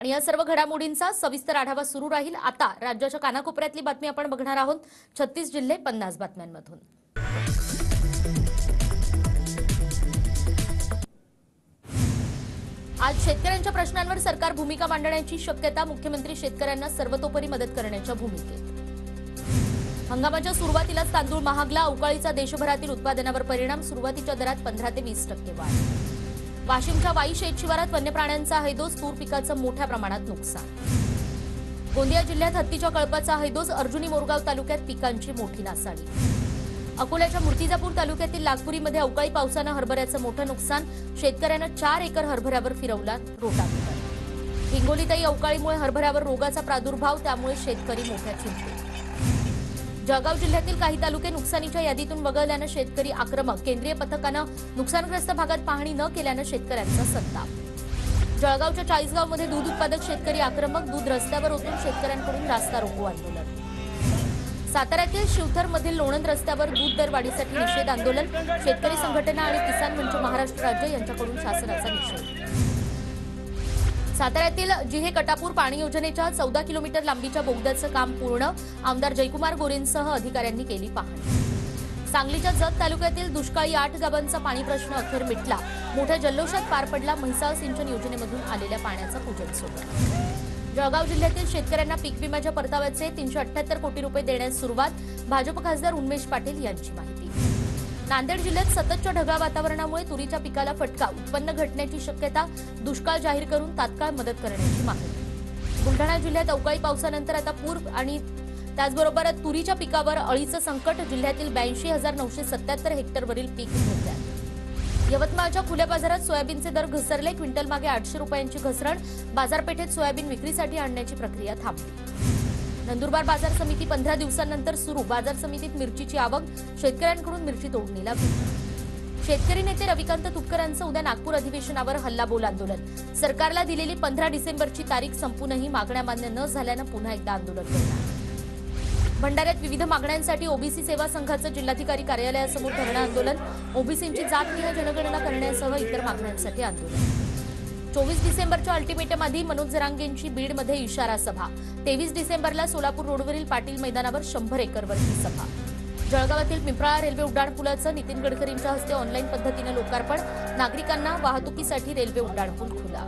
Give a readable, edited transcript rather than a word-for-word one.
आणि या सर्व घडामोडींचा सविस्तर आढावा सुरू राहील। आता राज्याच्या कानाकोपऱ्यातली बातमी आपण बघणार आहोत 36 जिल्हे 50 बातम्यांमधून। आज शेतकऱ्यांच्या प्रश्नांवर सरकार भूमिका मांडण्याची शक्यता। मुख्यमंत्री शेतकऱ्यांना सर्वतोपरी मदत करण्याच्या भूमिकेत। हंगामाच्या सुरुवातीलाच तांदूळ महागला। अवकाळीचा देशभरातील उत्पादनावर परिणाम। सुरुवातीच्या दरात 15 ते 20% वाढ। वाशिमच्या वाई शेतशिवारात वन्य प्राण्यांचा हैदोस। तूर पिकाचं मोठ्या प्रमाणात नुकसान। गोंदिया जिल्ह्यात हत्तीच्या कळपाचा हैदोस। अर्जुनी मोरगाव तालुक्यात पिकांची मोठी नासाडी। अकोल्याच्या मूर्तिजापूर तालुक्यातील लागपुरीमध्ये अवकाळी पावसानं हरभऱ्याचं मोठं नुकसान। शेतकऱ्यानं 4 एकर हरभऱ्यावर फिरवला रोटावेटर। हिंगोलीतही अवकाळीमुळे हरभऱ्यावर रोगाचा प्रादुर्भाव, त्यामुळे शेतकरी मोठ्या चिंतेत। जळगाव जिल्ह्यातील काही तालुके नुकसानीच्या यादीतून वगळल्यानं शेतकरी आक्रमक। केंद्रीय पथकानं नुकसानग्रस्त भागात पाहणी न केल्यानं शेतकऱ्यांचा संताप। जळगावच्या चाळीसगावमध्ये दूध उत्पादक शेतकरी आक्रमक। दूध रस्त्यावर ओतून शेतकऱ्यांकडून रास्ता रोको आंदोलन। साताऱ्यातील शिवथरमधील लोणंद रस्त्यावर दूध दरवाढीसाठी निषेध आंदोलन। शेतकरी संघटना आणि किसान मंच महाराष्ट्र राज्य यांच्याकडून शासनाचा निषेध। साताऱ्यातील जिहे कटापूर पाणी योजनेच्या 14 किलोमीटर लांबीच्या बोगद्याचं काम पूर्ण। आमदार जयकुमार गोरेंसह अधिकाऱ्यांनी केली पाहणी। सांगलीच्या जत तालुक्यातील दुष्काळी 8 गावांचा पाणी प्रश्न अखेर मिटला। मोठ्या जल्लोषात पार पडला म्हैसाळ सिंचन योजनेमधून आलेल्या पाण्याचा पूजन सोहळा। जळगाव जिल्ह्यातील शेतकऱ्यांना पीक विम्याच्या परताव्याचे 378 कोटी रुपये देण्यास सुरुवात। भाजप खासदार उन्मेष पाटील यांची माहिती। नांदेड जिल्ह्यात सततच्या ढगाळ वातावरणामुळे तुरीच्या पिकाला फटका। उत्पन्न घटण्याची शक्यता। दुष्काळ जाहीर करून तात्काळ मदत करण्याची मागणी। बुलढाणा जिल्ह्यात अवकाळी पावसानंतर आता पूर आणि त्याचबरोबर तुरीच्या पिकावर अळीचं संकट। जिल्ह्यातील 82,977 हेक्टरवरील पीक धोक्यात। यवतमाळच्या खुल्या बाजारात सोयाबीनचे दर घसरले। क्विंटल मागे 800 रुपयांची घसरण। बाजारपेठेत सोयाबीन विक्रीसाठी आणण्याची प्रक्रिया थांबली। नंदुरबार बाजार समिती 15 दिवसांनंतर सुरू। बाजार समितीत मिरचीची आवक। शेतकऱ्यांकडून मिरची तोडणीला विरोध। शेतकरी नेते रविकांत तुपकरांचं उद्या नागपूर अधिवेशनावर हल्लाबोल आंदोलन। सरकारला दिलेली 15 डिसेंबरची तारीख संपूनही मागण्या मान्य न झाल्यानं पुन्हा एकदा आंदोलन करणार। भंडाऱ्यात विविध मागण्यांसाठी ओबीसी सेवा संघाचं जिल्हाधिकारी कार्यालयासमोर धरणं आंदोलन। ओबीसींची जातनिहाय जनगणना करण्यासह इतर मागण्यांसाठी आंदोलन। 24 डिसेंबरच्या अल्टिमेटम आधी मनोज जरांगेंची बीडमध्ये इशारा सभा। 23 डिसेंबरला सोलापूर रोडवरील पाटील मैदानावर 100 एकरवरची सभा। जळगावातील पिंपळा रेल्वे उड्डाणपुलाचं नितीन गडकरींच्या हस्ते ऑनलाईन पद्धतीनं लोकार्पण। नागरिकांना वाहतुकीसाठी रेल्वे उड्डाणपूल खुला।